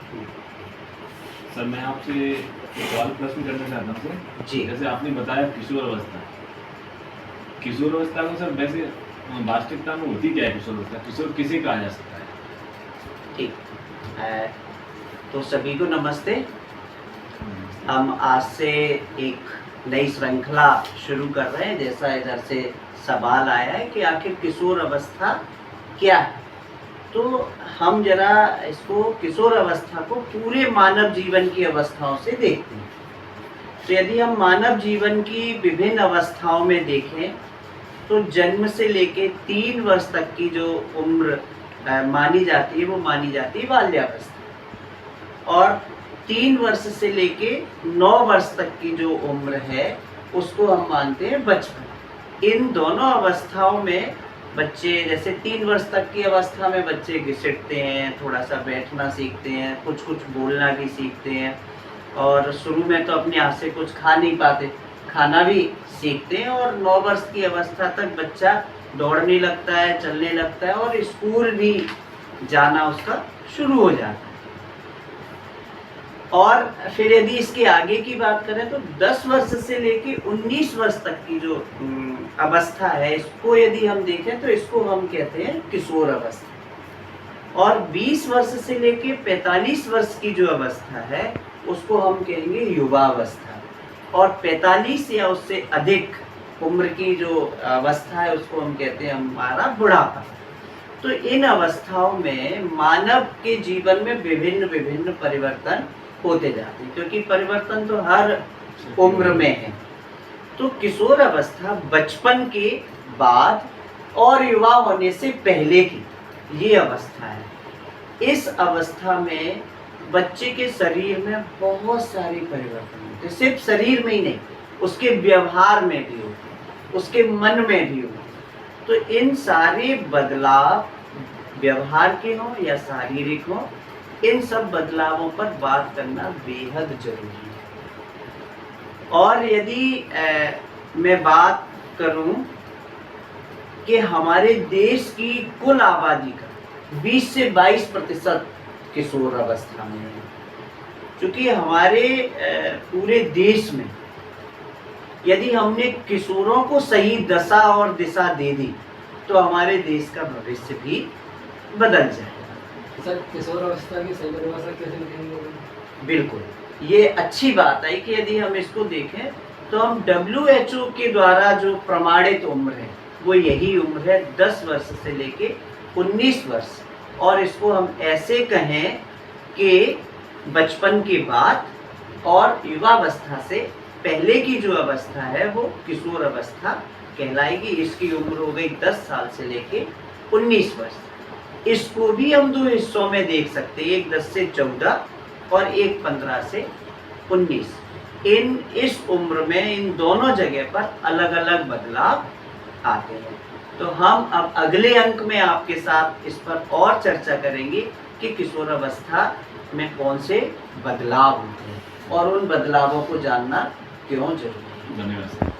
Sir मैं आपसे एक सवाल प्रश्न करना चाहता हूँ सर। जी। जैसे आपने बताया किशोर अवस्था, किशोर अवस्था को सर वैसे वास्तविकता में होती क्या है किशोर अवस्था? किशोर किसे कहा जा सकता है? ठीक। तो सभी को नमस्ते। हम आज से एक नई श्रृंखला शुरू कर रहे हैं। जैसा इधर से सवाल आया है कि आखिर किशोर अवस्था क्या है, तो हम जरा इसको किशोर अवस्था को पूरे मानव जीवन की अवस्थाओं से देखते हैं। तो यदि हम मानव जीवन की विभिन्न अवस्थाओं में देखें तो जन्म से लेके 3 वर्ष तक की जो उम्र मानी जाती है वो मानी जाती है बाल्यावस्था, और 3 वर्ष से लेके 9 वर्ष तक की जो उम्र है उसको हम मानते हैं बचपन। इन दोनों अवस्थाओं में बच्चे, जैसे 3 वर्ष तक की अवस्था में बच्चे घिसटते हैं, थोड़ा सा बैठना सीखते हैं, कुछ कुछ बोलना भी सीखते हैं, और शुरू में तो अपने हाथ से कुछ खा नहीं पाते, खाना भी सीखते हैं। और 9 वर्ष की अवस्था तक बच्चा दौड़ने लगता है, चलने लगता है, और स्कूल भी जाना उसका शुरू हो जाता है। और फिर यदि इसके आगे की बात करें तो 10 वर्ष से लेके 19 वर्ष तक की जो अवस्था है, इसको यदि हम देखें तो इसको हम कहते हैं किशोर अवस्था। और 20 वर्ष से लेके 45 वर्ष की जो अवस्था है उसको हम कहेंगे युवा अवस्था। और 45 या उससे अधिक उम्र की जो अवस्था है उसको हम कहते हैं हमारा बुढ़ापा। तो इन अवस्थाओं में मानव के जीवन में विभिन्न विभिन्न परिवर्तन होते जाते हैं, क्योंकि परिवर्तन तो हर उम्र में है। तो किशोर अवस्था बचपन के बाद और युवा होने से पहले की ये अवस्था है। इस अवस्था में बच्चे के शरीर में बहुत सारे परिवर्तन होते हैं, सिर्फ शरीर में ही नहीं, उसके व्यवहार में भी होते हैं, उसके मन में भी होते हैं। तो इन सारे बदलाव व्यवहार के हों या शारीरिक हों, इन सब बदलावों पर बात करना बेहद जरूरी है। और यदि मैं बात करूं कि हमारे देश की कुल आबादी का 20 से 22% किशोर अवस्था में है, क्योंकि हमारे पूरे देश में यदि हमने किशोरों को सही दशा और दिशा दे दी तो हमारे देश का भविष्य भी बदल जाएगा। सर, किशोर अवस्था की सही परिभाषा कैसे लिखेंगे? बिल्कुल, ये अच्छी बात है कि यदि हम इसको देखें तो हम WHO के द्वारा जो प्रमाणित उम्र है वो यही उम्र है, 10 वर्ष से लेके 19 वर्ष। और इसको हम ऐसे कहें कि बचपन के बाद और युवावस्था से पहले की जो अवस्था है वो किशोर अवस्था कहलाएगी। इसकी उम्र हो गई 10 साल से लेके 19 वर्ष। इसको भी हम 2 हिस्सों में देख सकते हैं, एक 10 से 14 और एक 15 से 19। इस उम्र में इन दोनों जगह पर अलग अलग बदलाव आते हैं। तो हम अब अगले अंक में आपके साथ इस पर और चर्चा करेंगे कि किशोर अवस्था में कौन से बदलाव होते हैं और उन बदलावों को जानना क्यों जरूरी है। धन्यवाद सर।